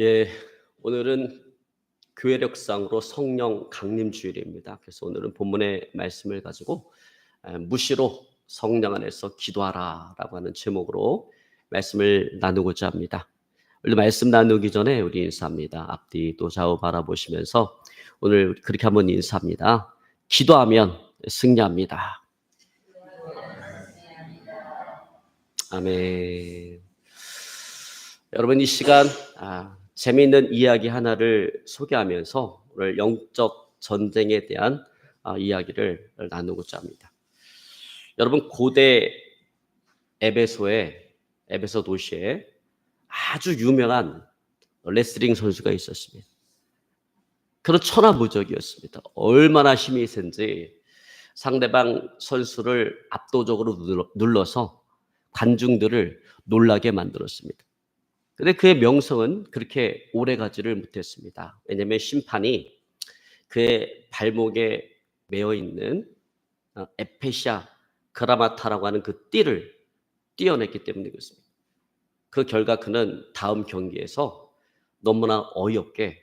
예, 오늘은 교회력상으로 성령 강림 주일입니다. 그래서 오늘은 본문의 말씀을 가지고 무시로 성령 안에서 기도하라라고 하는 제목으로 말씀을 나누고자 합니다. 원래 말씀 나누기 전에 우리 인사합니다. 앞뒤 또 좌우 바라보시면서 오늘 그렇게 한번 인사합니다. 기도하면 승리합니다. 아멘. 여러분 이 시간 재미있는 이야기 하나를 소개하면서 오늘 영적 전쟁에 대한 이야기를 나누고자 합니다. 여러분 고대 에베소 도시에 아주 유명한 레슬링 선수가 있었습니다. 그런 천하무적이었습니다. 얼마나 힘이 센지 상대방 선수를 압도적으로 눌러서 관중들을 놀라게 만들었습니다. 근데 그의 명성은 그렇게 오래가지를 못했습니다. 왜냐하면 심판이 그의 발목에 매어 있는 에페시아 그라마타라고 하는 그 띠를 떼어냈기 때문에 그렇습니다. 그 결과 그는 다음 경기에서 너무나 어이없게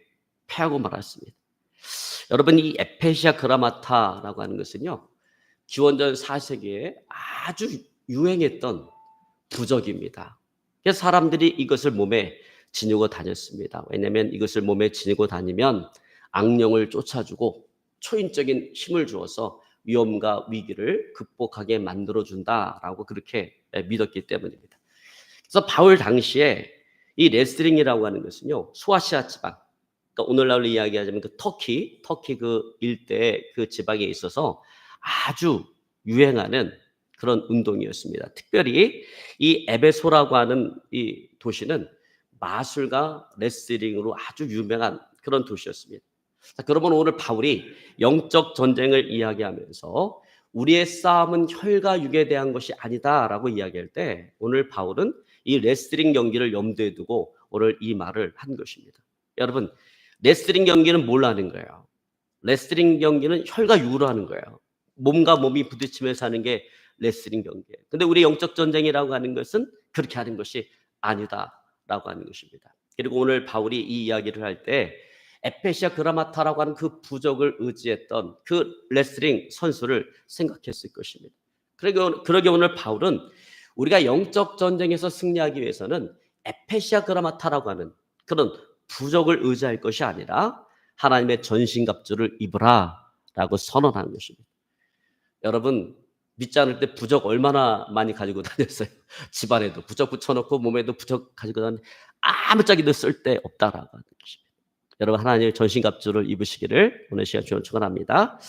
패하고 말았습니다. 여러분 이 에페시아 그라마타라고 하는 것은요, 기원전 4세기에 아주 유행했던 부적입니다. 그래서 사람들이 이것을 몸에 지니고 다녔습니다. 왜냐하면 이것을 몸에 지니고 다니면 악령을 쫓아주고 초인적인 힘을 주어서 위험과 위기를 극복하게 만들어준다라고 그렇게 믿었기 때문입니다. 그래서 바울 당시에 이 레슬링이라고 하는 것은요, 소아시아 지방, 그러니까 오늘날로 이야기하자면 그 터키 그 일대 그 지방에 있어서 아주 유행하는 그런 운동이었습니다. 특별히 이 에베소라고 하는 이 도시는 마술과 레슬링으로 아주 유명한 그런 도시였습니다. 자, 그러면 오늘 바울이 영적 전쟁을 이야기하면서 우리의 싸움은 혈과 육에 대한 것이 아니다라고 이야기할 때 오늘 바울은 이 레슬링 경기를 염두에 두고 오늘 이 말을 한 것입니다. 여러분, 레슬링 경기는 뭘 하는 거예요? 레슬링 경기는 혈과 육으로 하는 거예요. 몸과 몸이 부딪히면서 하는 게 레슬링 경기예요. 근데 우리 영적 전쟁이라고 하는 것은 그렇게 하는 것이 아니다라고 하는 것입니다. 그리고 오늘 바울이 이 이야기를 할 때 에페시아 그라마타라고 하는 그 부적을 의지했던 그 레슬링 선수를 생각했을 것입니다. 그러게 오늘 바울은 우리가 영적 전쟁에서 승리하기 위해서는 에페시아 그라마타라고 하는 그런 부적을 의지할 것이 아니라 하나님의 전신갑주를 입으라라고 선언하는 것입니다. 여러분 믿지 않을 때 부적 얼마나 많이 가지고 다녔어요. 집안에도 부적 붙여놓고 몸에도 부적 가지고 다니는데 아무짝에도 쓸데 없다라고 하는 것입니다. 여러분 하나님의 전신갑주를 입으시기를 오늘 시간 주님 축원합니다.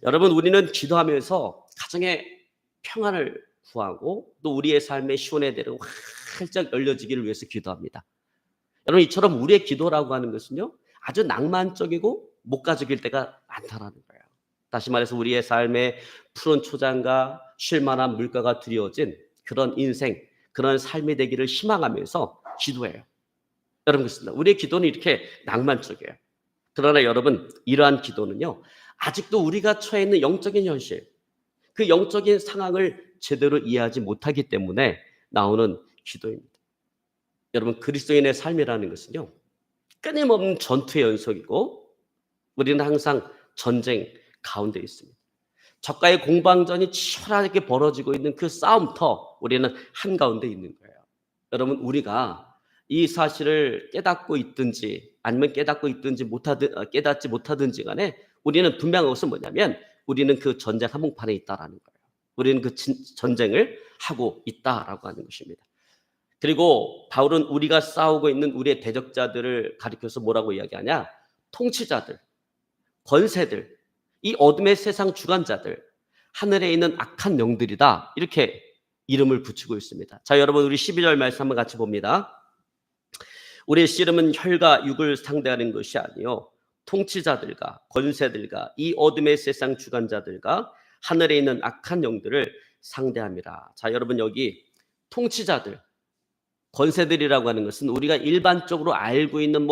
여러분 우리는 기도하면서 가정의 평안을 구하고 또 우리의 삶의 시온의 대로 활짝 열려지기를 위해서 기도합니다. 여러분 이처럼 우리의 기도라고 하는 것은요 아주 낭만적이고 목가적일 때가 많다라는 거예요. 다시 말해서 우리의 삶에 푸른 초장과 쉴만한 물가가 드리워진 그런 인생, 그런 삶이 되기를 희망하면서 기도해요. 여러분 그렇습니다. 우리의 기도는 이렇게 낭만적이에요. 그러나 여러분 이러한 기도는요 아직도 우리가 처해 있는 영적인 현실, 그 영적인 상황을 제대로 이해하지 못하기 때문에 나오는 기도입니다. 여러분 그리스도인의 삶이라는 것은요 끊임없는 전투의 연속이고 우리는 항상 전쟁 가운데 있습니다. 적과의 공방전이 치열하게 벌어지고 있는 그 싸움터 우리는 한가운데 있는 거예요. 여러분 우리가 이 사실을 깨닫고 있든지 아니면 깨닫지 못하든지 간에 우리는 분명한 것은 뭐냐면 우리는 그 전쟁 한복판에 있다라는 거예요. 우리는 그 전쟁을 하고 있다라고 하는 것입니다. 그리고 바울은 우리가 싸우고 있는 우리의 대적자들을 가리켜서 뭐라고 이야기하냐? 통치자들, 권세들, 이 어둠의 세상 주관자들, 하늘에 있는 악한 영들이다. 이렇게 이름을 붙이고 있습니다. 자, 여러분 우리 12절 말씀 한번 같이 봅니다. 우리의 씨름은 혈과 육을 상대하는 것이 아니요 통치자들과 권세들과 이 어둠의 세상 주관자들과 하늘에 있는 악한 영들을 상대함이라. 자, 여러분 여기 통치자들, 권세들이라고 하는 것은 우리가 일반적으로 알고 있는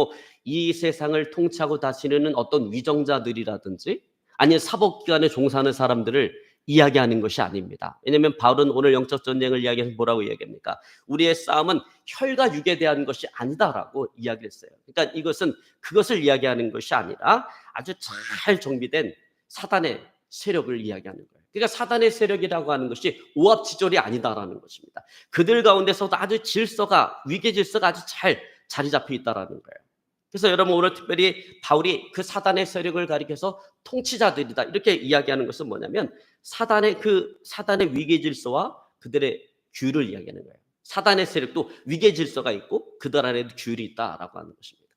이 세상을 통치하고 다스리는 어떤 위정자들이라든지 아니면 사법기관에 종사하는 사람들을 이야기하는 것이 아닙니다. 왜냐하면 바울은 오늘 영적 전쟁을 이야기해서 뭐라고 이야기합니까? 우리의 싸움은 혈과 육에 대한 것이 아니다라고 이야기했어요. 그러니까 이것은 그것을 이야기하는 것이 아니라 아주 잘 정비된 사단의 세력을 이야기하는 거예요. 그러니까 사단의 세력이라고 하는 것이 오합지졸이 아니다라는 것입니다. 그들 가운데서도 아주 질서가, 위계 질서가 아주 잘 자리 잡혀 있다라는 거예요. 그래서 여러분 오늘 특별히 바울이 그 사단의 세력을 가리켜서 통치자들이다 이렇게 이야기하는 것은 뭐냐면 사단의 위계 질서와 그들의 규율을 이야기하는 거예요. 사단의 세력도 위계 질서가 있고 그들 안에도 규율이 있다라고 하는 것입니다.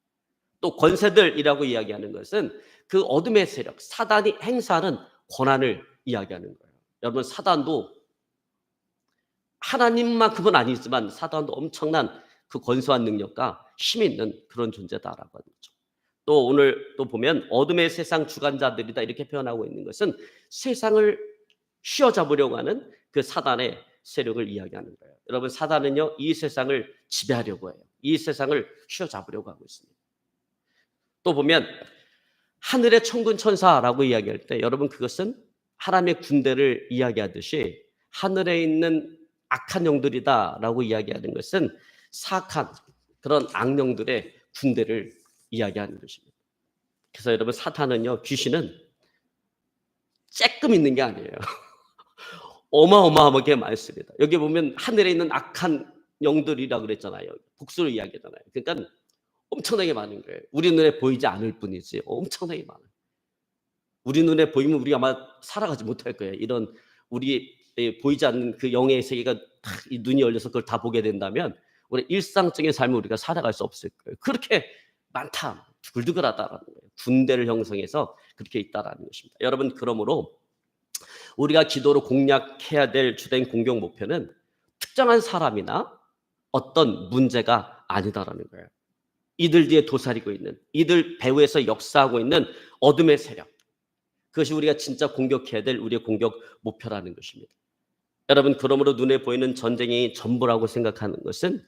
또 권세들이라고 이야기하는 것은 그 어둠의 세력, 사단이 행사하는 권한을 이야기하는 거예요. 여러분 사단도 하나님만큼은 아니지만 사단도 엄청난 그 권소한 능력과 힘이 있는 그런 존재다라고 하는 거죠. 또 오늘 또 보면 어둠의 세상 주관자들이다 이렇게 표현하고 있는 것은 세상을 휘어잡으려고 하는 그 사단의 세력을 이야기하는 거예요. 여러분 사단은요 이 세상을 지배하려고 해요. 이 세상을 휘어잡으려고 하고 있습니다. 또 보면 하늘의 천군 천사라고 이야기할 때 여러분 그것은 하나님의 군대를 이야기하듯이 하늘에 있는 악한 영들이다라고 이야기하는 것은 사악한 그런 악령들의 군대를 이야기하는 것입니다. 그래서 여러분 사탄은요 귀신은 쬐끔 있는 게 아니에요. 어마어마하게 많습니다. 여기 보면 하늘에 있는 악한 영들이라고 그랬잖아요. 복수를 이야기하잖아요. 그러니까 엄청나게 많은 거예요. 우리 눈에 보이지 않을 뿐이지 엄청나게 많아요. 우리 눈에 보이면 우리가 아마 살아가지 못할 거예요. 이런 우리 보이지 않는 그 영의 세계가 딱 이 눈이 열려서 그걸 다 보게 된다면 우리 일상적인 삶을 우리가 살아갈 수 없을 거예요. 그렇게 많다, 두글두글하다라는 거예요. 군대를 형성해서 그렇게 있다라는 것입니다. 여러분 그러므로 우리가 기도로 공략해야 될 주된 공격 목표는 특정한 사람이나 어떤 문제가 아니다라는 거예요. 이들 뒤에 도사리고 있는, 이들 배후에서 역사하고 있는 어둠의 세력, 그것이 우리가 진짜 공격해야 될 우리의 공격 목표라는 것입니다. 여러분 그러므로 눈에 보이는 전쟁이 전부라고 생각하는 것은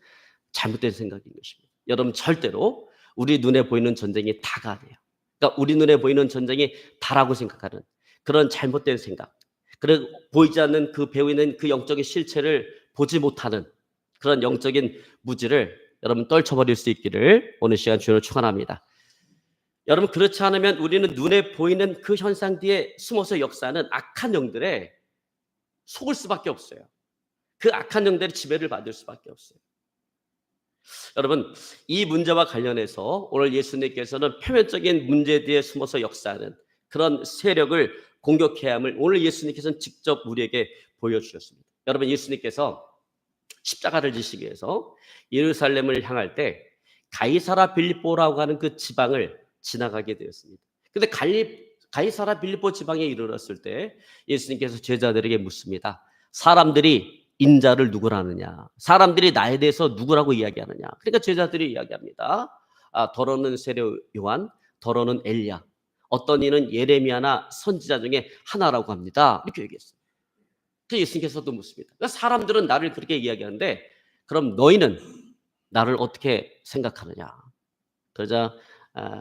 잘못된 생각인 것입니다. 여러분 절대로 우리 눈에 보이는 전쟁이 다가 아니에요. 그러니까 우리 눈에 보이는 전쟁이 다라고 생각하는 그런 잘못된 생각, 그리고 보이지 않는 그 배후에 있는 그 영적인 실체를 보지 못하는 그런 영적인 무지를 여러분 떨쳐버릴 수 있기를 오늘 시간 주님으로 축원합니다. 여러분 그렇지 않으면 우리는 눈에 보이는 그 현상 뒤에 숨어서 역사하는 악한 영들에 속을 수밖에 없어요. 그 악한 영들의 지배를 받을 수밖에 없어요. 여러분 이 문제와 관련해서 오늘 예수님께서는 표면적인 문제 뒤에 숨어서 역사하는 그런 세력을 공격해야 함을 오늘 예수님께서는 직접 우리에게 보여주셨습니다. 여러분 예수님께서 십자가를 지시기 위해서 예루살렘을 향할 때 가이사라 빌립보라고 하는 그 지방을 지나가게 되었습니다. 그런데 가이사라 빌립보 지방에 이르렀을 때 예수님께서 제자들에게 묻습니다. 사람들이 인자를 누구라느냐? 사람들이 나에 대해서 누구라고 이야기하느냐? 그러니까 제자들이 이야기합니다. 더러는 세례 요한, 더러는 엘리야, 어떤 이는 예레미야나 선지자 중에 하나라고 합니다. 이렇게 얘기했어요. 그래서 예수님께서도 묻습니다. 그러니까 사람들은 나를 그렇게 이야기하는데 그럼 너희는 나를 어떻게 생각하느냐? 그러자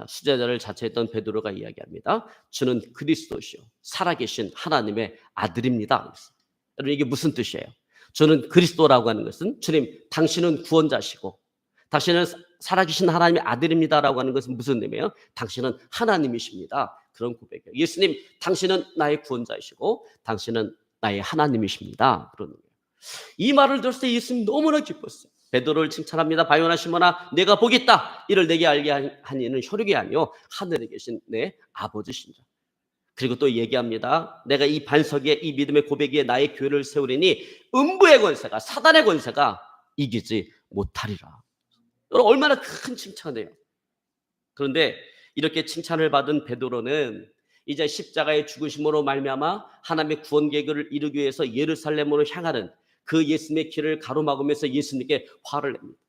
수제자를 자처했던 베드로가 이야기합니다. 주는 그리스도시요 살아계신 하나님의 아들입니다. 여러분 이게 무슨 뜻이에요? 주는 그리스도라고 하는 것은 주님 당신은 구원자시고 당신은 살아계신 하나님의 아들입니다라고 하는 것은 무슨 의미예요? 당신은 하나님이십니다. 그런 고백이에요. 예수님 당신은 나의 구원자이시고 당신은 나의 하나님이십니다. 그런 의미예요. 이 말을 들었을 때 예수님 너무나 기뻤어요. 베드로를 칭찬합니다. 바요나 시몬아 내가 보겠다. 이를 내게 알게 한 이는 혈육이 아니요 하늘에 계신 내 아버지신자. 그리고 또 얘기합니다. 내가 이 반석에 이 믿음의 고백 위에 나의 교회를 세우리니 음부의 권세가 사단의 권세가 이기지 못하리라. 여러분 얼마나 큰 칭찬이에요. 그런데 이렇게 칭찬을 받은 베드로는 이제 십자가의 죽으심으로 말미암아 하나님의 구원 계획을 이루기 위해서 예루살렘으로 향하는 그 예수님의 길을 가로막으면서 예수님께 화를 냅니다.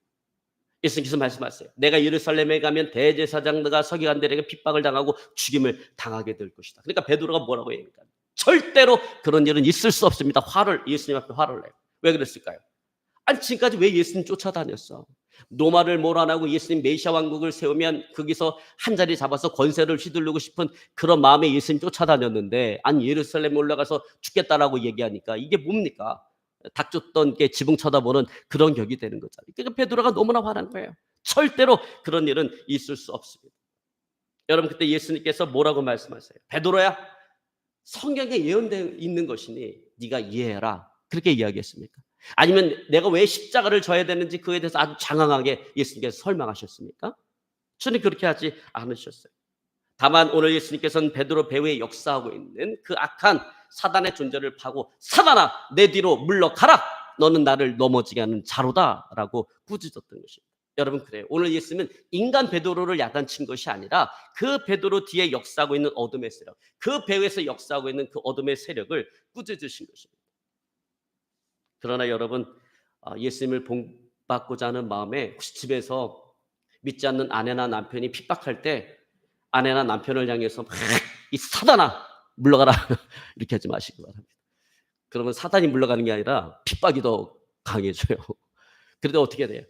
예수님께서 말씀하세요. 내가 예루살렘에 가면 대제사장들과 서기관들에게 핍박을 당하고 죽임을 당하게 될 것이다. 그러니까 베드로가 뭐라고 얘기합니까? 절대로 그런 일은 있을 수 없습니다. 예수님 앞에 화를 내요. 왜 그랬을까요? 아니 지금까지 왜 예수님 쫓아다녔어? 로마를 몰아내고 예수님 메시아 왕국을 세우면 거기서 한 자리 잡아서 권세를 휘두르고 싶은 그런 마음에 예수님 쫓아다녔는데, 아니 예루살렘에 올라가서 죽겠다라고 얘기하니까 이게 뭡니까? 닥쳤던 게 지붕 쳐다보는 그런 격이 되는 거잖아요. 그러니까 베드로가 너무나 화난 거예요. 절대로 그런 일은 있을 수 없습니다. 여러분, 그때 예수님께서 뭐라고 말씀하세요? 베드로야, 성경에 예언되어 있는 것이니 네가 이해해라, 그렇게 이야기했습니까? 아니면 내가 왜 십자가를 져야 되는지 그에 대해서 아주 장황하게 예수님께서 설명하셨습니까? 저는 그렇게 하지 않으셨어요. 다만 오늘 예수님께서는 베드로 배후에 역사하고 있는 그 악한 사단의 존재를 파고, 사단아 내 뒤로 물러가라, 너는 나를 넘어지게 하는 자로다 라고 꾸짖었던 것입니다. 여러분, 그래요. 오늘 예수님은 인간 베드로를 야단친 것이 아니라 그 베드로 뒤에 역사하고 있는 어둠의 세력, 그 배후에서 역사하고 있는 그 어둠의 세력을 꾸짖으신 것입니다. 그러나 여러분, 예수님을 본받고자 하는 마음에 혹시 집에서 믿지 않는 아내나 남편이 핍박할 때 아내나 남편을 향해서 막 이 사단아 물러가라 이렇게 하지 마시기 바랍니다. 그러면 사단이 물러가는 게 아니라 핍박이 더 강해져요. 그래도 어떻게 돼요?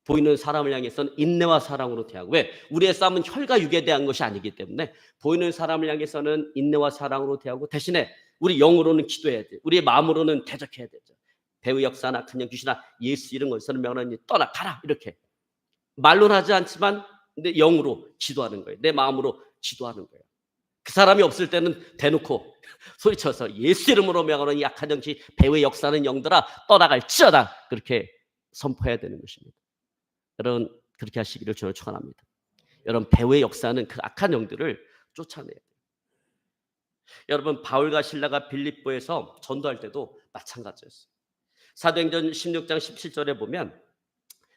보이는 사람을 향해서는 인내와 사랑으로 대하고, 왜? 우리의 싸움은 혈과 육에 대한 것이 아니기 때문에 보이는 사람을 향해서는 인내와 사랑으로 대하고, 대신에 우리 영으로는 기도해야 돼요. 우리의 마음으로는 대적해야 되죠. 배우 역사나 그냥 귀신아 예수 이런 것에서는 명하니 떠나가라, 이렇게 말로는 하지 않지만 내 영으로 기도하는 거예요. 내 마음으로 기도하는 거예요. 그 사람이 없을 때는 대놓고 소리쳐서 예수 이름으로 명하노니 약한 정치 배후의 역사는 영들아 떠나갈지어다, 그렇게 선포해야 되는 것입니다. 여러분, 그렇게 하시기를 저는 축원합니다. 여러분, 배후의 역사는 그 악한 영들을 쫓아내야 돼요. 여러분, 바울과 실라가 빌립보에서 전도할 때도 마찬가지였어요. 사도행전 16장 17절에 보면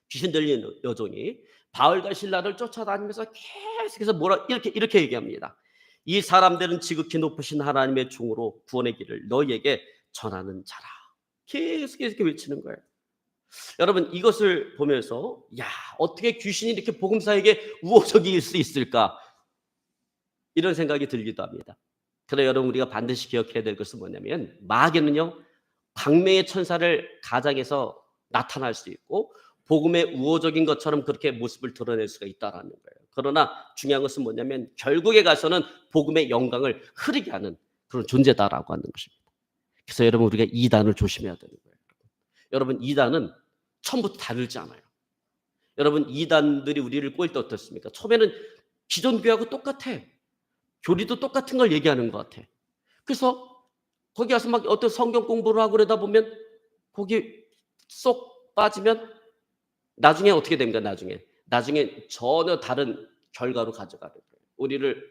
귀신 들린 여종이 바울과 실라를 쫓아다니면서 계속해서 이렇게 얘기합니다. 이 사람들은 지극히 높으신 하나님의 종으로 구원의 길을 너희에게 전하는 자라. 계속해서 이렇게 외치는 거예요. 여러분, 이것을 보면서 야, 어떻게 귀신이 이렇게 복음사에게 우호적일 수 있을까, 이런 생각이 들기도 합니다. 그러나 여러분, 우리가 반드시 기억해야 될 것은 뭐냐면, 마귀는요 광명의 천사를 가장해서 나타날 수 있고 복음의 우호적인 것처럼 그렇게 모습을 드러낼 수가 있다라는 거예요. 그러나 중요한 것은 뭐냐면 결국에 가서는 복음의 영광을 흐리게 하는 그런 존재다라고 하는 것입니다. 그래서 여러분, 우리가 이단을 조심해야 되는 거예요. 여러분, 이단은 처음부터 다르지 않아요. 여러분, 이단들이 우리를 꼬일 때 어떻습니까? 처음에는 기존 교회하고 똑같아. 교리도 똑같은 걸 얘기하는 것 같아. 그래서 거기 가서 막 어떤 성경 공부를 하고 그러다 보면 거기 쏙 빠지면 나중에 어떻게 됩니까? 나중에 전혀 다른 결과로 가져가는 거예요. 우리를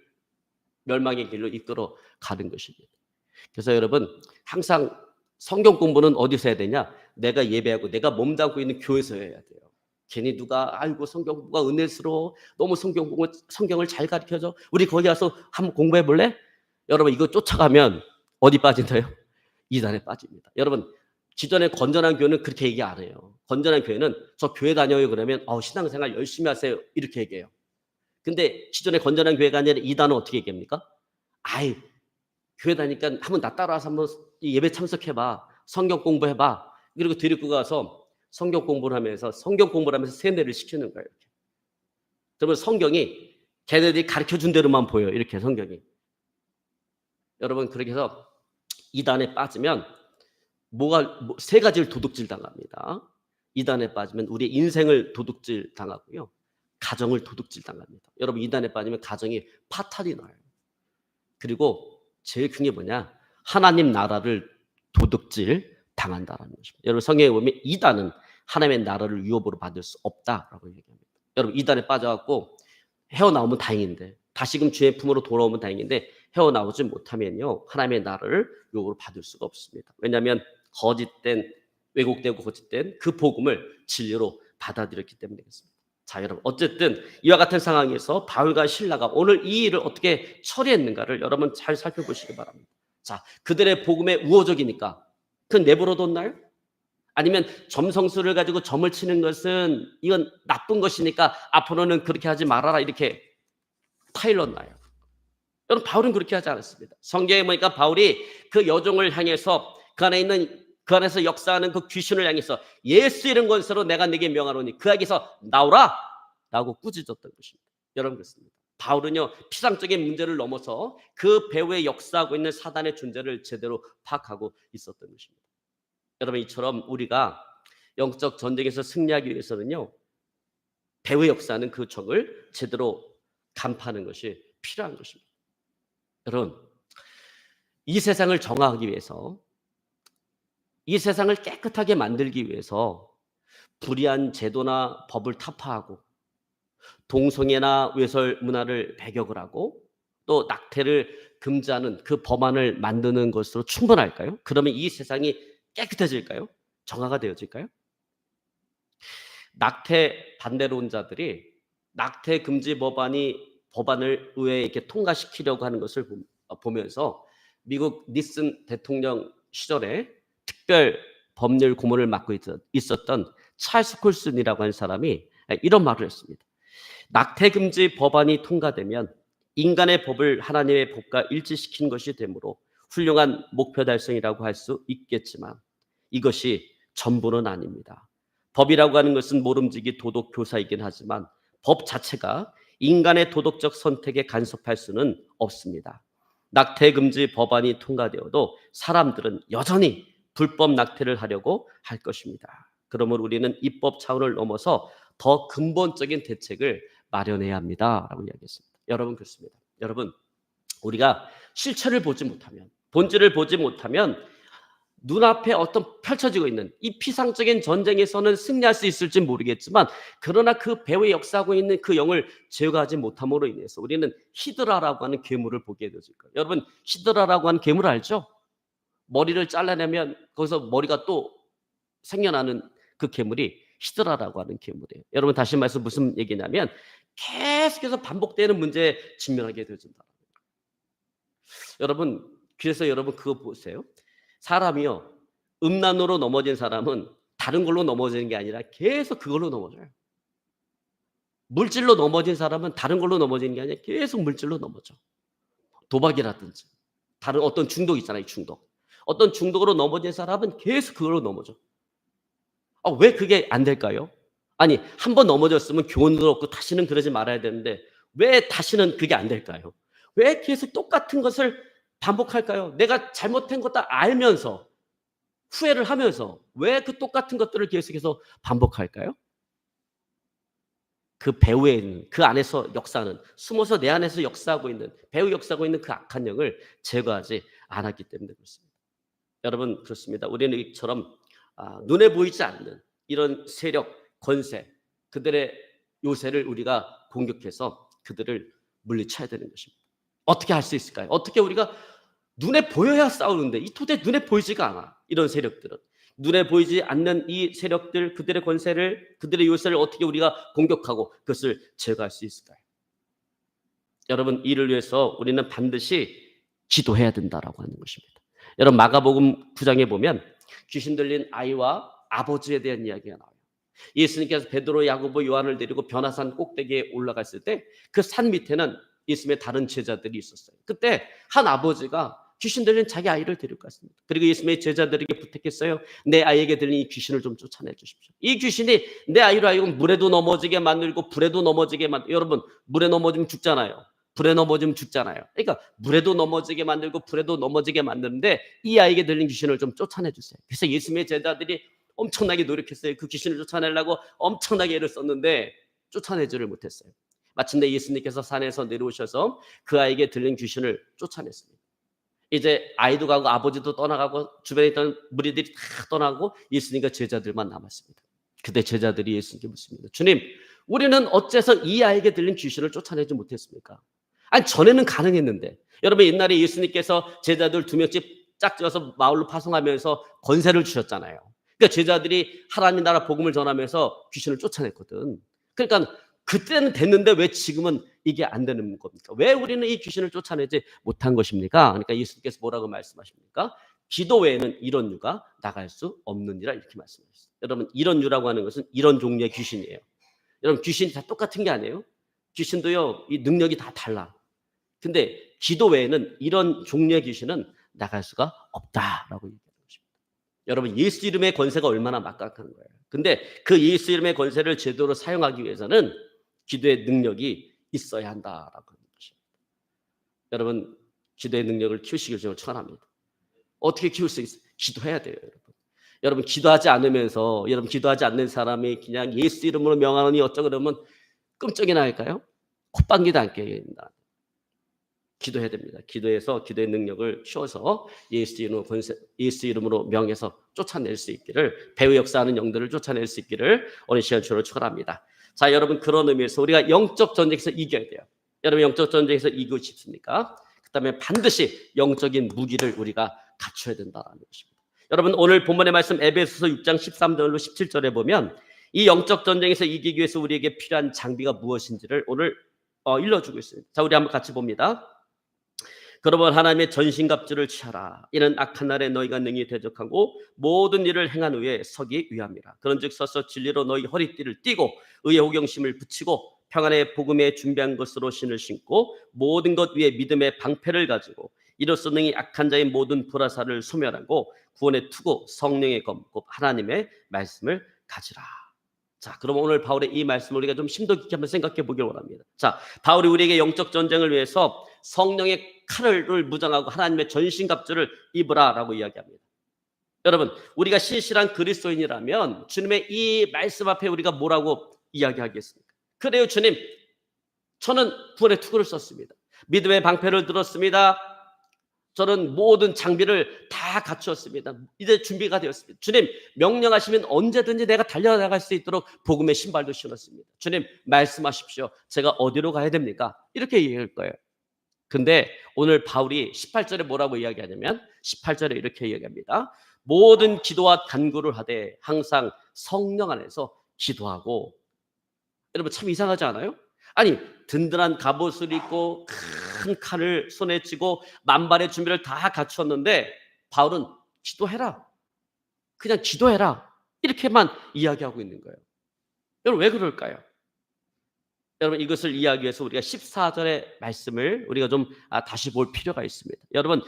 멸망의 길로 이끌어 가는 것입니다. 그래서 여러분, 항상 성경 공부는 어디서 해야 되냐? 내가 예배하고 내가 몸담고 있는 교회에서 해야 돼요. 괜히 누가 아이고 성경 공부가 은혜스러워, 너무 성경을 잘 가르쳐줘, 우리 거기 가서 한번 공부해 볼래? 여러분, 이거 쫓아가면 어디 빠진다요? 이단에 빠집니다. 여러분, 기존의 건전한 교회는 그렇게 얘기 안 해요. 건전한 교회는 저 교회 다녀요 그러면 신앙생활 열심히 하세요, 이렇게 얘기해요. 근데 기존의 건전한 교회가 아니라 이단은 어떻게 얘기합니까? 아이, 교회 다니까 한번 나 따라와서 한번 예배 참석해봐, 성경 공부해봐. 그리고 데리고 가서 성경 공부를 하면서 세뇌를 시키는 거예요. 그러면 성경이 걔네들이 가르쳐준 대로만 보여요. 이렇게 성경이. 여러분, 그렇게 해서 이단에 빠지면 세 가지를 도둑질 당합니다. 이단에 빠지면 우리의 인생을 도둑질 당하고요, 가정을 도둑질 당합니다. 여러분, 이단에 빠지면 가정이 파탄이 나요. 그리고 제일 큰 게 뭐냐? 하나님 나라를 도둑질 당한다라는 것입니다. 여러분, 성경에 보면 이단은 하나님의 나라를 유업으로 받을 수 없다라고 얘기합니다. 여러분, 이단에 빠져갖고 헤어나오면 다행인데, 다시금 주의 품으로 돌아오면 다행인데, 헤어나오지 못하면요 하나님의 나라를 유업으로 받을 수가 없습니다. 왜냐하면 왜곡되고 거짓된 그 복음을 진리로 받아들였기 때문이겠습니다. 자, 여러분, 어쨌든 이와 같은 상황에서 바울과 실라가 오늘 이 일을 어떻게 처리했는가를 여러분 잘 살펴보시기 바랍니다. 자, 그들의 복음에 우호적이니까 그건 내버려뒀나요? 아니면 점성술을 가지고 점을 치는 것은 이건 나쁜 것이니까 앞으로는 그렇게 하지 말아라, 이렇게 타일렀나요? 여러분, 바울은 그렇게 하지 않았습니다. 성경에 보니까 바울이 그 여종을 향해서 그 안에 있는 그 안에서 역사하는 그 귀신을 향해서 예수 이름 권세로 내가 네게 명하노니 그에게서 나오라 라고 꾸짖었던 것입니다. 여러분 그렇습니다. 바울은요 피상적인 문제를 넘어서 그 배후에 역사하고 있는 사단의 존재를 제대로 파악하고 있었던 것입니다. 여러분 이처럼 우리가 영적 전쟁에서 승리하기 위해서는요 배후에 역사하는 그 적을 제대로 간파하는 것이 필요한 것입니다. 여러분 이 세상을 정화하기 위해서 이 세상을 깨끗하게 만들기 위해서 불의한 제도나 법을 타파하고 동성애나 외설 문화를 배격을 하고 또 낙태를 금지하는 그 법안을 만드는 것으로 충분할까요? 그러면 이 세상이 깨끗해질까요? 정화가 되어질까요? 낙태 반대론자들이 낙태 금지 법안을 의회에 이렇게 통과시키려고 하는 것을 보면서 미국 닉슨 대통령 시절에 특별 법률 고문을 맡고 있었던 찰스 콜슨이라고 하는 사람이 이런 말을 했습니다. 낙태 금지 법안이 통과되면 인간의 법을 하나님의 법과 일치시킨 것이 되므로 훌륭한 목표 달성이라고 할 수 있겠지만 이것이 전부는 아닙니다. 법이라고 하는 것은 모름지기 도덕 교사이긴 하지만 법 자체가 인간의 도덕적 선택에 간섭할 수는 없습니다. 낙태 금지 법안이 통과되어도 사람들은 여전히 불법 낙태를 하려고 할 것입니다. 그러므로 우리는 입법 차원을 넘어서 더 근본적인 대책을 마련해야 합니다라고 이야기했습니다. 여러분 그렇습니다. 여러분 우리가 실체를 보지 못하면 본질을 보지 못하면 눈앞에 어떤 펼쳐지고 있는 이 피상적인 전쟁에서는 승리할 수 있을지 모르겠지만 그러나 그 배후에 역사하고 있는 그 영을 제거하지 못함으로 인해서 우리는 히드라라고 하는 괴물을 보게 되어질 거예요. 여러분 히드라라고 하는 괴물 알죠? 머리를 잘라내면 거기서 머리가 또 생겨나는 그 괴물이 히드라라고 하는 괴물이에요. 여러분 다시 말해서 무슨 얘기냐면 계속해서 반복되는 문제에 직면하게 되어진다. 여러분 그래서 여러분 그거 보세요. 사람이요 음란으로 넘어진 사람은 다른 걸로 넘어지는 게 아니라 계속 그걸로 넘어져요. 물질로 넘어진 사람은 다른 걸로 넘어지는 게 아니라 계속 물질로 넘어져. 도박이라든지 다른 어떤 중독 있잖아요. 중독. 어떤 중독으로 넘어진 사람은 계속 그걸로 넘어져. 왜 그게 안 될까요? 아니 한 번 넘어졌으면 교훈도 없고 다시는 그러지 말아야 되는데 왜 다시는 그게 안 될까요? 왜 계속 똑같은 것을 반복할까요? 내가 잘못한 것도 알면서 후회를 하면서 왜 그 똑같은 것들을 계속해서 반복할까요? 그 배후에 있는 그 안에서 역사하는 숨어서 내 안에서 역사하고 있는 배후 역사하고 있는 그 악한 영을 제거하지 않았기 때문에 그렇습니다. 여러분 그렇습니다. 우리는 이처럼 눈에 보이지 않는 이런 세력, 권세, 그들의 요새를 우리가 공격해서 그들을 물리쳐야 되는 것입니다. 어떻게 할 수 있을까요? 어떻게 우리가 눈에 보여야 싸우는데 이 도대체 눈에 보이지가 않아. 이런 세력들은. 눈에 보이지 않는 이 세력들, 그들의 권세를, 그들의 요새를 어떻게 우리가 공격하고 그것을 제거할 수 있을까요? 여러분 이를 위해서 우리는 반드시 기도해야 된다라고 하는 것입니다. 여러분 마가복음 9장에 보면 귀신 들린 아이와 아버지에 대한 이야기가 나와요. 예수님께서 베드로, 야고보, 요한을 데리고 변화산 꼭대기에 올라갔을 때 그 산 밑에는 예수님의 다른 제자들이 있었어요. 그때 한 아버지가 귀신 들린 자기 아이를 데리고 갔습니다. 그리고 예수님의 제자들에게 부탁했어요. 내 아이에게 들린 이 귀신을 좀 쫓아내 주십시오. 이 귀신이 내 아이로 하여금 물에도 넘어지게 만들고 불에도 넘어지게 여러분 물에 넘어지면 죽잖아요. 불에 넘어지면 죽잖아요. 그러니까 물에도 넘어지게 만들고 불에도 넘어지게 만드는데 이 아이에게 들린 귀신을 좀 쫓아내 주세요. 그래서 예수님의 제자들이 엄청나게 노력했어요. 그 귀신을 쫓아내려고 엄청나게 애를 썼는데 쫓아내지를 못했어요. 마침내 예수님께서 산에서 내려오셔서 그 아이에게 들린 귀신을 쫓아냈습니다. 이제 아이도 가고 아버지도 떠나가고 주변에 있던 무리들이 다 떠나고 예수님과 제자들만 남았습니다. 그때 제자들이 예수님께 묻습니다. 주님, 우리는 어째서 이 아이에게 들린 귀신을 쫓아내지 못했습니까? 아니 전에는 가능했는데. 여러분 옛날에 예수님께서 제자들 2명씩 짝지어서 마을로 파송하면서 권세를 주셨잖아요. 그러니까 제자들이 하나님 나라 복음을 전하면서 귀신을 쫓아냈거든. 그러니까 그때는 됐는데 왜 지금은 이게 안 되는 겁니까? 왜 우리는 이 귀신을 쫓아내지 못한 것입니까? 그러니까 예수님께서 뭐라고 말씀하십니까? 기도 외에는 이런 유가 나갈 수 없느니라 이렇게 말씀하셨어요. 여러분 이런 유라고 하는 것은 이런 종류의 귀신이에요. 여러분 귀신이 다 똑같은 게 아니에요. 귀신도요 이 능력이 다 달라. 근데 기도 외에는 이런 종류의 귀신은 나갈 수가 없다라고 얘기하는 것입니다. 여러분 예수 이름의 권세가 얼마나 막강한 거예요. 근데 그 예수 이름의 권세를 제대로 사용하기 위해서는 기도의 능력이 있어야 한다라고 하는 것입니다. 여러분 기도의 능력을 키우시길 저는 축원합니다. 어떻게 키울 수 있어요? 기도해야 돼요, 여러분. 여러분 기도하지 않으면서 여러분 기도하지 않는 사람이 그냥 예수 이름으로 명하노니 어쩌고 그러면 끔찍이 나을까요? 콧방귀도 안 껴진다. 기도해야 됩니다. 기도해서 기도의 능력을 키워서 예수 이름으로 명해서 쫓아낼 수 있기를, 배후 역사하는 영들을 쫓아낼 수 있기를 오늘 시간 주로 축원합니다. 자, 여러분 그런 의미에서 우리가 영적 전쟁에서 이겨야 돼요. 여러분 영적 전쟁에서 이기고 싶습니까? 그다음에 반드시 영적인 무기를 우리가 갖춰야 된다는 것입니다. 여러분 오늘 본문의 말씀 에베소서 6장 13절로 17절에 보면 이 영적 전쟁에서 이기기 위해서 우리에게 필요한 장비가 무엇인지를 오늘 일러주고 있습니다. 자, 우리 한번 같이 봅니다. 그러므로 하나님의 전신갑주를 취하라. 이는 악한 날에 너희가 능히 대적하고 모든 일을 행한 후에 서기 위함이라. 그런즉 서서 진리로 너희 허리띠를 띠고 의의 호경심을 붙이고 평안의 복음에 준비한 것으로 신을 신고 모든 것 위에 믿음의 방패를 가지고 이로써 능히 악한 자의 모든 불화살을 소멸하고 구원의 투구 성령의 검 곧 하나님의 말씀을 가지라. 자, 그럼 오늘 바울의 이 말씀을 우리가 좀 심도 깊게 한번 생각해 보길 원합니다. 자, 바울이 우리에게 영적 전쟁을 위해서 성령의 칼을 무장하고 하나님의 전신갑주를 입으라라고 이야기합니다. 여러분, 우리가 신실한 그리스도인이라면 주님의 이 말씀 앞에 우리가 뭐라고 이야기하겠습니까? 그래요, 주님, 저는 구원의 투구를 썼습니다. 믿음의 방패를 들었습니다. 저는 모든 장비를 다 갖추었습니다. 이제 준비가 되었습니다. 주님, 명령하시면 언제든지 내가 달려나갈 수 있도록 복음의 신발도 신었습니다. 주님, 말씀하십시오. 제가 어디로 가야 됩니까? 이렇게 얘기할 거예요. 근데 오늘 바울이 18절에 뭐라고 이야기하냐면 18절에 이렇게 이야기합니다. 모든 기도와 간구를 하되 항상 성령 안에서 기도하고. 여러분 참 이상하지 않아요? 아니 든든한 갑옷을 입고 큰 칼을 손에 쥐고 만발의 준비를 다 갖췄는데 바울은 기도해라, 그냥 기도해라 이렇게만 이야기하고 있는 거예요. 여러분 왜 그럴까요? 여러분 이것을 이해하기 위해서 우리가 14절의 말씀을 우리가 좀 다시 볼 필요가 있습니다. 여러분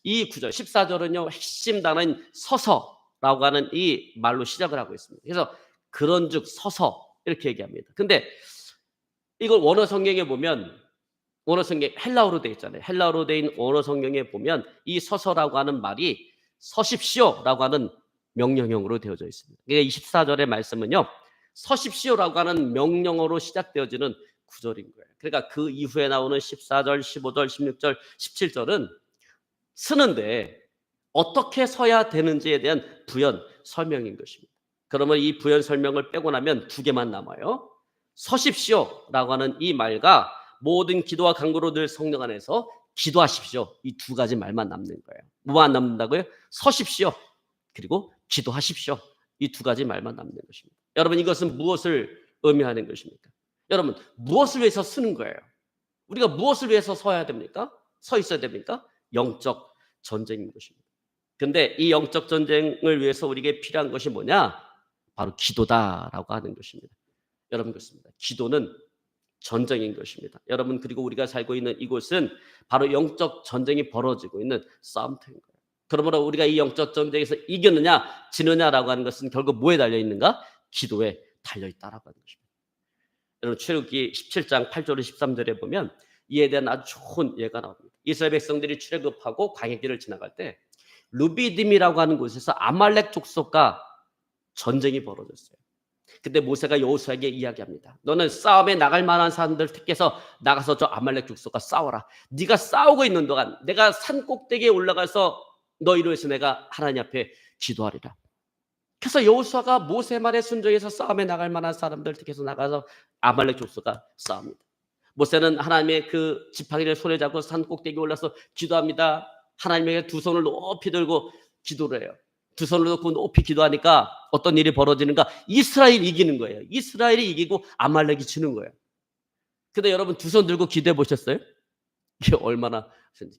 이 구절 14절은요 핵심 단어인 서서라고 하는 이 말로 시작을 하고 있습니다. 그래서 그런즉 서서 이렇게 얘기합니다. 근데 이걸 원어 성경에 보면, 원어 성경 헬라어로 되어 있잖아요. 헬라어로 되어 있는 원어 성경에 보면 이 서서라고 하는 말이 서십시오라고 하는 명령형으로 되어져 있습니다. 그러니까 24절의 말씀은요 서십시오라고 하는 명령어로 시작되어지는 구절인 거예요. 그러니까 그 이후에 나오는 14절, 15절, 16절, 17절은 쓰는데 어떻게 서야 되는지에 대한 부연 설명인 것입니다. 그러면 이 부연 설명을 빼고 나면 두 개만 남아요. 서십시오라고 하는 이 말과 모든 기도와 간구로 늘 성령 안에서 기도하십시오. 이 두 가지 말만 남는 거예요. 뭐만 남는다고요? 서십시오 그리고 기도하십시오. 이 두 가지 말만 남는 것입니다. 여러분 이것은 무엇을 의미하는 것입니까? 여러분 무엇을 위해서 쓰는 거예요? 우리가 무엇을 위해서 서야 됩니까? 서 있어야 됩니까? 영적 전쟁인 것입니다. 근데 이 영적 전쟁을 위해서 우리에게 필요한 것이 뭐냐? 바로 기도다라고 하는 것입니다. 여러분 그렇습니다. 기도는 전쟁인 것입니다. 여러분 그리고 우리가 살고 있는 이곳은 바로 영적 전쟁이 벌어지고 있는 싸움터인 거예요. 그러므로 우리가 이 영적 전쟁에서 이겼느냐 지느냐라고 하는 것은 결국 뭐에 달려있는가? 기도에 달려있다라고 하는 것입니다. 여러분 출애굽기 17장 8절에 13절에 보면 이에 대한 아주 좋은 예가 나옵니다. 이스라엘 백성들이 출애굽하고 광야길을 지나갈 때 루비딤이라고 하는 곳에서 아말렉 족속과 전쟁이 벌어졌어요. 근데 모세가 여호수아에게 이야기합니다. 너는 싸움에 나갈 만한 사람들 택해서 나가서 저 아말렉 족속과 싸워라. 네가 싸우고 있는 동안 내가 산 꼭대기에 올라가서 너희로 해서 내가 하나님 앞에 기도하리라. 그래서 여호수아가 모세 말에 순종해서 싸움에 나갈 만한 사람들 택해서 나가서 아말렉 족속과 싸웁니다. 모세는 하나님의 그 지팡이를 손에 잡고 산 꼭대기에 올라서 기도합니다. 하나님에게 두 손을 높이 들고 기도를 해요. 두 손을 놓고 높이 기도하니까 어떤 일이 벌어지는가? 이스라엘이 이기는 거예요. 이스라엘이 이기고 아말렉이 지는 거예요. 근데 여러분 두 손 들고 기도해 보셨어요? 이게 얼마나,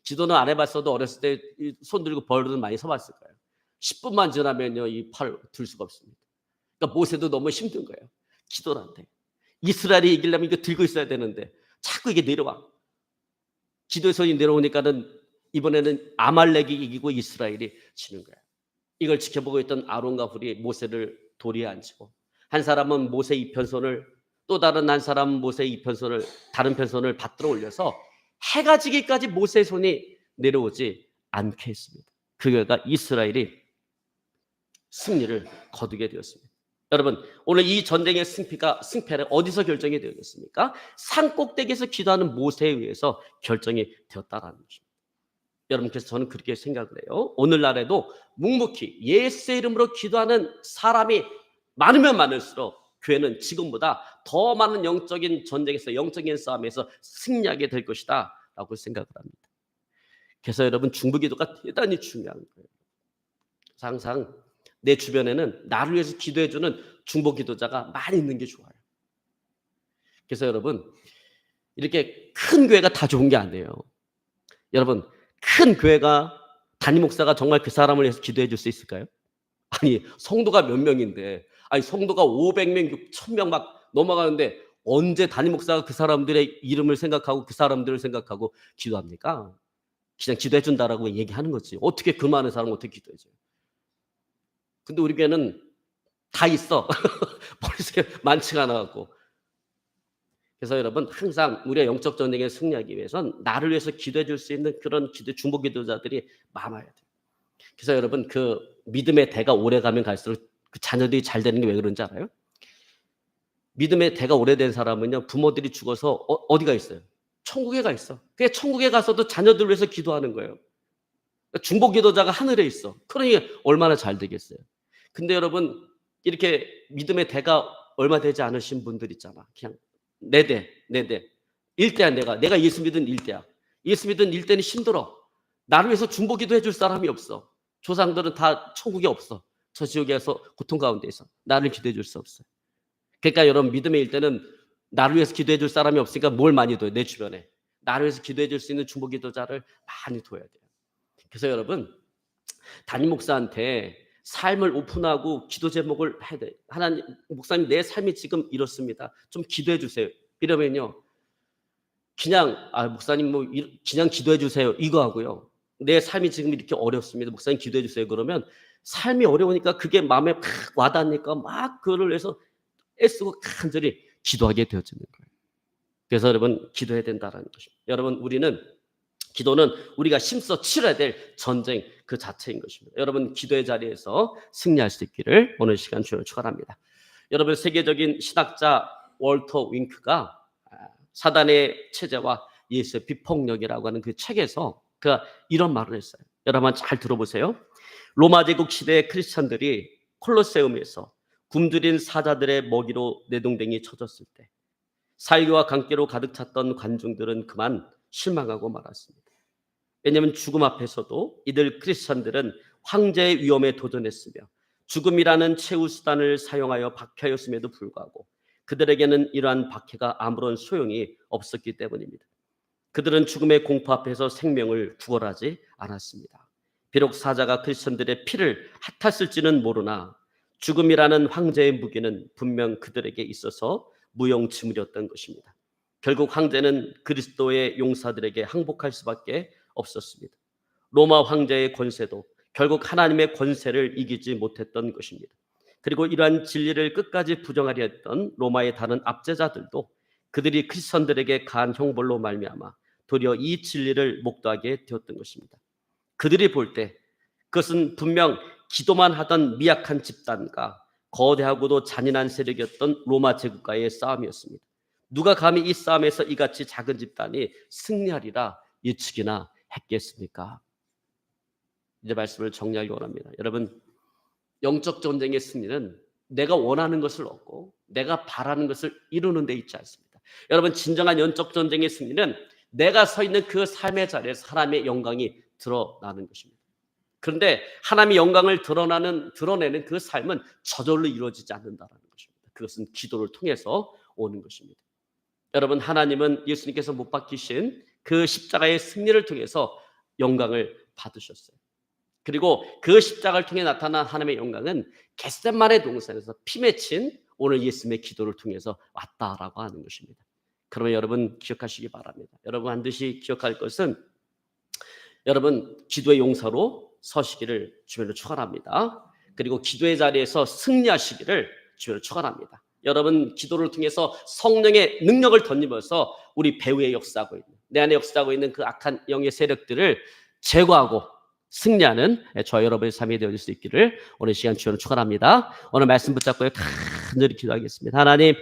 기도는 안 해봤어도 어렸을 때 손 들고 벌은 많이 서봤을 거예요. 10분만 지나면요 이 팔 들 수가 없습니다. 그러니까 모세도 너무 힘든 거예요. 기도를 안 돼. 이스라엘이 이기려면 이거 들고 있어야 되는데 자꾸 이게 내려와. 기도의 손이 내려오니까는 이번에는 아말렉이 이기고 이스라엘이 지는 거예요. 이걸 지켜보고 있던 아론과 훌이 모세를 도리에 앉히고, 한 사람은 모세 이편손을, 또 다른 한 사람은 모세 이편손을, 다른 편손을 받들어 올려서 해가 지기까지 모세의 손이 내려오지 않게 했습니다. 그 결과 이스라엘이 승리를 거두게 되었습니다. 여러분, 오늘 이 전쟁의 승패는 어디서 결정이 되었습니까? 산 꼭대기에서 기도하는 모세에 의해서 결정이 되었다라는 것입니다. 여러분께서 저는 그렇게 생각을 해요. 오늘날에도 묵묵히 예수의 이름으로 기도하는 사람이 많으면 많을수록 교회는 지금보다 더 많은 영적인 전쟁에서, 영적인 싸움에서 승리하게 될 것이다 라고 생각을 합니다. 그래서 여러분, 중보기도가 대단히 중요한 거예요. 항상 내 주변에는 나를 위해서 기도해주는 중보기도자가 많이 있는 게 좋아요. 그래서 여러분, 이렇게 큰 교회가 다 좋은 게 아니에요. 여러분, 큰 교회가 담임 목사가 정말 그 사람을 위해서 기도해 줄 수 있을까요? 아니, 성도가 몇 명인데, 아니 성도가 500명, 1000명 막 넘어가는데 언제 담임 목사가 그 사람들의 이름을 생각하고 그 사람들을 생각하고 기도합니까? 그냥 기도해 준다라고 얘기하는 거지. 어떻게 그 많은 사람을 어떻게 기도해 줘요? 근데 우리 교회는 다 있어. 머릿속에 많지가 않아 갖고. 그래서 여러분, 항상 우리가 영적 전쟁에 승리하기 위해선 나를 위해서 기도해 줄 수 있는 그런 중보 기도자들이 많아야 돼요. 그래서 여러분, 그 믿음의 대가 오래 가면 갈수록 그 자녀들이 잘 되는 게 왜 그런지 알아요? 믿음의 대가 오래된 사람은요, 부모들이 죽어서 어디가 있어요? 천국에 가 있어. 그게 천국에 가서도 자녀들 위해서 기도하는 거예요. 중보 기도자가 하늘에 있어. 그러니 얼마나 잘 되겠어요. 근데 여러분, 이렇게 믿음의 대가 얼마 되지 않으신 분들 있잖아. 그냥 내 대. 일대야. 내가 예수 믿은 일대야. 예수 믿은 일대는 힘들어. 나를 위해서 중보 기도해 줄 사람이 없어. 조상들은 다 천국에 없어. 저 지옥에서 고통 가운데 있어. 나를 기도해 줄 수 없어요. 그러니까 여러분, 믿음의 일대는 나를 위해서 기도해 줄 사람이 없으니까 뭘 많이 둬요? 내 주변에. 나를 위해서 기도해 줄 수 있는 중보 기도자를 많이 둬야 돼요. 그래서 여러분, 담임 목사한테 삶을 오픈하고 기도 제목을 해야 돼. 하나님, 목사님 내 삶이 지금 이렇습니다. 좀 기도해 주세요. 이러면요, 그냥 목사님 뭐 그냥 기도해 주세요. 이거 하고요. 내 삶이 지금 이렇게 어렵습니다. 목사님 기도해 주세요. 그러면 삶이 어려우니까 그게 마음에 팍 와닿으니까 막 그거를 위해서 애쓰고 간절히 기도하게 되어지는 거예요. 그래서 여러분, 기도해야 된다는 것입니다. 여러분, 기도는 우리가 힘써 치러야 될 전쟁 그 자체인 것입니다. 여러분, 기도의 자리에서 승리할 수 있기를 오늘 시간 주여 축원합니다. 여러분, 세계적인 신학자 월터 윙크가 사단의 체제와 예수의 비폭력이라고 하는 그 책에서 그가 이런 말을 했어요. 여러분 잘 들어보세요. 로마 제국 시대의 크리스천들이 콜로세움에서 굶주린 사자들의 먹이로 내동댕이 쳐졌을 때 살기와 강기로 가득 찼던 관중들은 그만 실망하고 말았습니다. 왜냐하면 죽음 앞에서도 이들 크리스천들은 황제의 위험에 도전했으며 죽음이라는 최후 수단을 사용하여 박해였음에도 불구하고 그들에게는 이러한 박해가 아무런 소용이 없었기 때문입니다. 그들은 죽음의 공포 앞에서 생명을 구걸하지 않았습니다. 비록 사자가 크리스천들의 피를 핫았을지는 모르나 죽음이라는 황제의 무기는 분명 그들에게 있어서 무용지물이었던 것입니다. 결국 황제는 그리스도의 용사들에게 항복할 수밖에 없었습니다. 로마 황제의 권세도 결국 하나님의 권세를 이기지 못했던 것입니다. 그리고 이러한 진리를 끝까지 부정하려 했던 로마의 다른 압제자들도 그들이 크리스천들에게 가한 형벌로 말미암아 도리어 이 진리를 목도하게 되었던 것입니다. 그들이 볼 때 그것은 분명 기도만 하던 미약한 집단과 거대하고도 잔인한 세력이었던 로마 제국과의 싸움이었습니다. 누가 감히 이 싸움에서 이같이 작은 집단이 승리하리라 예측이나 했겠습니까? 이제 말씀을 정리하기 원합니다. 여러분, 영적 전쟁의 승리는 내가 원하는 것을 얻고 내가 바라는 것을 이루는 데 있지 않습니다. 여러분, 진정한 영적 전쟁의 승리는 내가 서 있는 그 삶의 자리에서 하나님의 영광이 드러나는 것입니다. 그런데 하나님의 영광을 드러내는 그 삶은 저절로 이루어지지 않는다는 것입니다. 그것은 기도를 통해서 오는 것입니다. 여러분, 하나님은 예수님께서 못 박히신 그 십자가의 승리를 통해서 영광을 받으셨어요. 그리고 그 십자가를 통해 나타난 하나님의 영광은 겟세마네 동산에서 피 맺힌 오늘 예수님의 기도를 통해서 왔다라고 하는 것입니다. 그러면 여러분 기억하시기 바랍니다. 여러분 반드시 기억할 것은 여러분 기도의 용사로 서시기를 주님으로 축원합니다. 그리고 기도의 자리에서 승리하시기를 주님으로 축원합니다. 여러분 기도를 통해서 성령의 능력을 덧입어서 우리 배후에 역사하고 있는 내 안에 역사하고 있는 그 악한 영의 세력들을 제거하고 승리하는 저와 여러분의 삶이 되어질 수 있기를 오늘 시간 주님으로 축원합니다. 오늘 말씀 붙잡고 간절히 기도하겠습니다. 하나님